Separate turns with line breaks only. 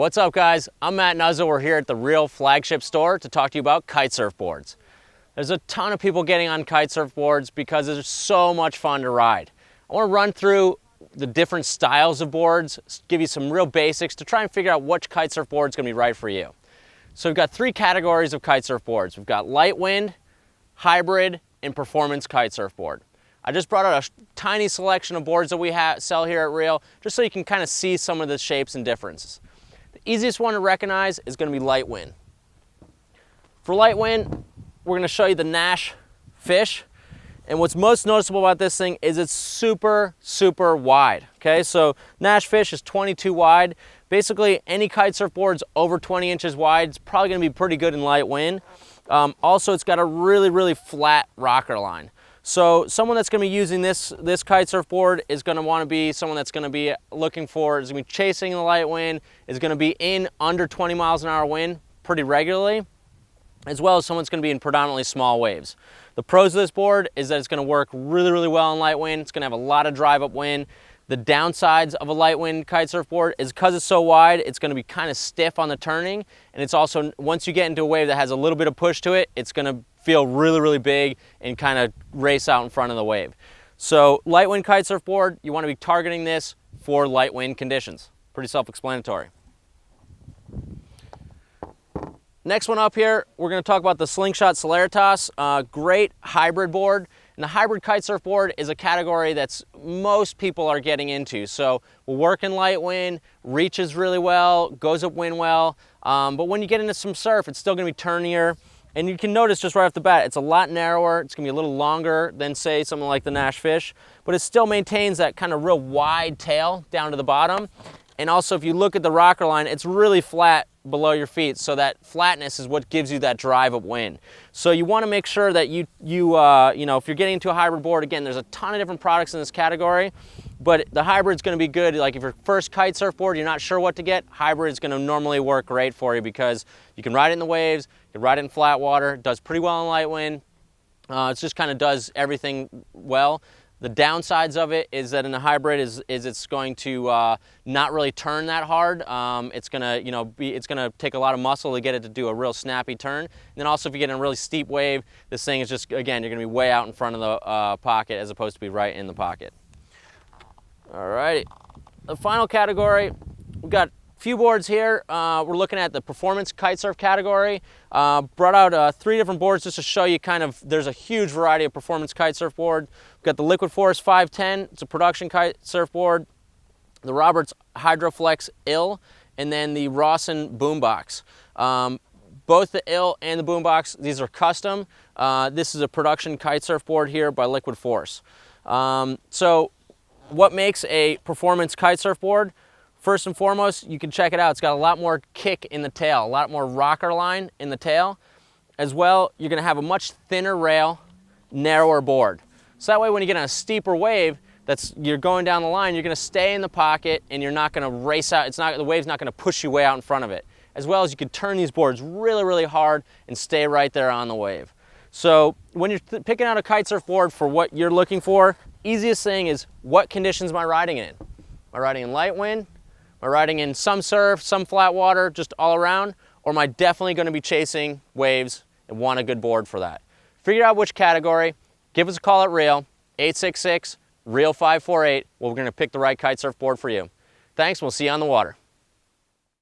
What's up, guys? I'm Matt Nuzzo. We're here at the Real flagship store to talk to you about kitesurf boards. There's a ton of people getting on kitesurf boards because they're so much fun to ride. I want to run through the different styles of boards, give you some real basics to try and figure out which kitesurf board is going to be right for you. So we've got three categories of kitesurf boards. We've got light wind, hybrid, and performance kitesurf board. I just brought out a tiny selection of boards that we sell here at Real, just so you can kind of see some of the shapes and differences. The easiest one to recognize is going to be light wind. For light wind, we're going to show you the Gnash Fish. And what's most noticeable about this thing is it's super, super wide. Okay, so Gnash Fish is 22 wide. Basically, any kitesurf board's over 20 inches wide. It's probably going to be pretty good in light wind. Also, it's got a really, really flat rocker line. So someone that's going to be using this kitesurf board is going to want to be someone that's going to be looking for, is going to be chasing the light wind, is going to be in under 20 miles an hour wind pretty regularly, as well as someone's going to be in predominantly small waves. The pros of this board is that it's going to work really, really well in light wind. It's going to have a lot of drive upwind. The downsides of a light wind kitesurf board is because it's so wide, it's going to be kind of stiff on the turning, and it's also, once you get into a wave that has a little bit of push to it, it's going to feel really, really big and kind of race out in front of the wave. So light wind kitesurf board, you want to be targeting this for light wind conditions. Pretty self-explanatory. Next one up here, we're going to talk about the Slingshot Solaritas, great hybrid board. And the hybrid kitesurf board is a category that's most people are getting into. So we'll work in light wind, reaches really well, goes upwind well, but when you get into some surf, it's still going to be turnier. And you can notice just right off the bat, it's a lot narrower. It's going to be a little longer than, say, something like the Gnash Fish, but it still maintains that kind of real wide tail down to the bottom. And also, if you look at the rocker line, it's really flat below your feet, so that flatness is what gives you that drive upwind. So you want to make sure that you know, if you're getting into a hybrid board, again, there's a ton of different products in this category, but the hybrid's going to be good. Like if your first kitesurf board, you're not sure what to get, hybrid is going to normally work great for you because you can ride it in the waves, you can ride it in flat water, it does pretty well in light wind. It just kind of does everything well. The downsides of it is that in the hybrid is it's going to not really turn that hard. It's gonna, you know, it's gonna take a lot of muscle to get it to do a real snappy turn. And then also, if you get in a really steep wave, this thing is just, again, you're gonna be way out in front of the pocket as opposed to be right in the pocket. All right, the final category, we've got a few boards here. We're looking at the performance kitesurf category. Brought out 3 different boards just to show you kind of, there's a huge variety of performance kitesurf board. We've got the Liquid Force 510, it's a production kitesurf board, the Roberts Hydroflex IL, and then the Rawson Boombox. Both the IL and the Boombox, these are custom. This is a production kitesurf board here by Liquid Force. So what makes a performance kitesurf board? First and foremost, you can check it out. It's got a lot more kick in the tail, a lot more rocker line in the tail. As well, you're gonna have a much thinner rail, narrower board. So that way when you get on a steeper wave, you're going down the line, you're gonna stay in the pocket and you're not gonna race out, the wave's not gonna push you way out in front of it. As well as you can turn these boards really, really hard and stay right there on the wave. So when you're picking out a kitesurf board for what you're looking for, easiest thing is, what conditions am I riding in? Am I riding in light wind? Am I riding in some surf, some flat water, just all around? Or am I definitely going to be chasing waves and want a good board for that? Figure out which category. Give us a call at Real, 866-REAL548. We're going to pick the right kitesurf board for you. Thanks, we'll see you on the water.